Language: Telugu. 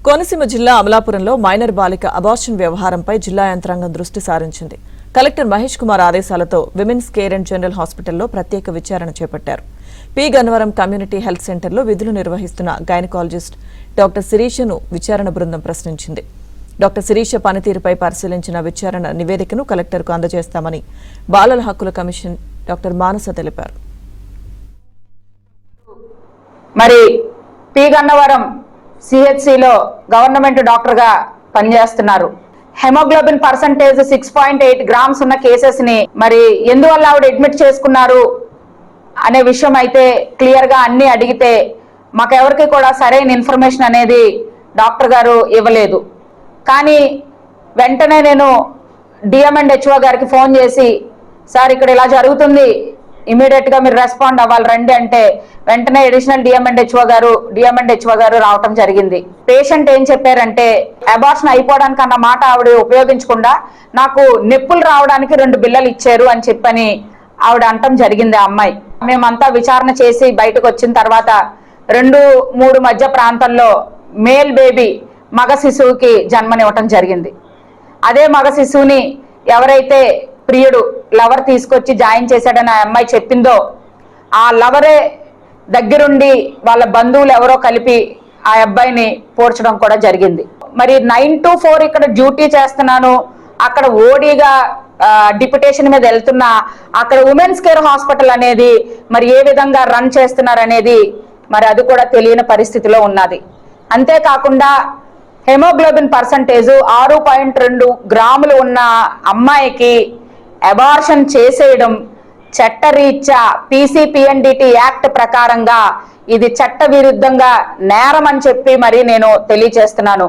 కోనసీమ జిల్లా అమలాపురంలో మైనర్ బాలిక అబార్షన్ వ్యవహారంపై జిల్లా యంత్రాంగం దృష్టి సారించింది. కలెక్టర్ మహేష్ కుమార్ ఆదేశాలతో విమెన్స్ కేర్ అండ్ జనరల్ హాస్పిటల్లో ప్రత్యేక విచారణ చేపట్టారు. పి గన్నవరం కమ్యూనిటీ హెల్త్ సెంటర్లో విధులు నిర్వహిస్తున్న గైనకాలజిస్ట్ డాక్టర్ శిరీషను విచారణ బృందం ప్రశ్నించింది. డాక్టర్ శిరీష పనితీరుపై పరిశీలించిన విచారణ నివేదికను కలెక్టర్కు అందజేస్తామని బాలల హక్కుల కమిషన్ డాక్టర్ మానస తెలిపారు. మరి పి గన్నవరం సిహెచ్సిలో గవర్నమెంట్ డాక్టర్గా పనిచేస్తున్నారు. హెమోగ్లోబిన్ పర్సంటేజ్ 6.8 గ్రామ్స్ ఉన్న కేసెస్ ని మరి ఎందువల్ల ఆవిడ అడ్మిట్ చేసుకున్నారు అనే విషయం అయితే క్లియర్ గా అన్ని అడిగితే మాకెవరికి కూడా సరైన ఇన్ఫర్మేషన్ అనేది డాక్టర్ గారు ఇవ్వలేదు. కానీ వెంటనే నేను డిఎంఎండ్హెచ్ఓ గారికి ఫోన్ చేసి, సార్ ఇక్కడ ఇలా జరుగుతుంది, ఇమీడియట్ గా మీరు రెస్పాండ్ అవ్వాలి రండి అంటే వెంటనే అడిషనల్ డిఎంఎండ్హెచ్ఓ గారు రావటం జరిగింది. పేషెంట్ ఏం చెప్పారంటే, అబార్షన్ అయిపోవడానికి అన్న మాట ఆవిడ ఉపయోగించకుండా నాకు నొప్పులు రావడానికి 2 బిళ్ళలు ఇచ్చారు అని చెప్పని ఆవిడ అంటం జరిగింది. ఆ అమ్మాయి మేమంతా విచారణ చేసి బయటకు వచ్చిన తర్వాత 2-3 మధ్య ప్రాంతంలో మేల్ బేబీ మగ శిశువుకి జన్మనివ్వటం జరిగింది. అదే మగ శిశువుని ఎవరైతే ప్రియుడు లవర్ తీసుకొచ్చి జాయిన్ చేశాడని ఆ అమ్మాయి చెప్పిందో, ఆ లవరే దగ్గరుండి వాళ్ళ బంధువులు ఎవరో కలిపి ఆ అబ్బాయిని పోర్చడం కూడా జరిగింది. మరి 9 to 4 ఇక్కడ డ్యూటీ చేస్తున్నాను, అక్కడ ఓడీగా డిప్యుటేషన్ మీద వెళ్తున్నా, అక్కడ ఉమెన్స్ కేర్ హాస్పిటల్ అనేది మరి ఏ విధంగా రన్ చేస్తున్నారు అనేది మరి అది కూడా తెలియని పరిస్థితిలో ఉన్నది. అంతేకాకుండా హెమోగ్లోబిన్ పర్సంటేజ్ 6.2 గ్రాములు ఉన్న అమ్మాయికి అబార్షన్ చేసేయడం చట్టరీత్యా పీసీపీఎన్డిటి యాక్ట్ ప్రకారంగా ఇది చట్ట విరుద్ధంగా నేరం అని చెప్పి మరి నేను తెలియజేస్తున్నాను.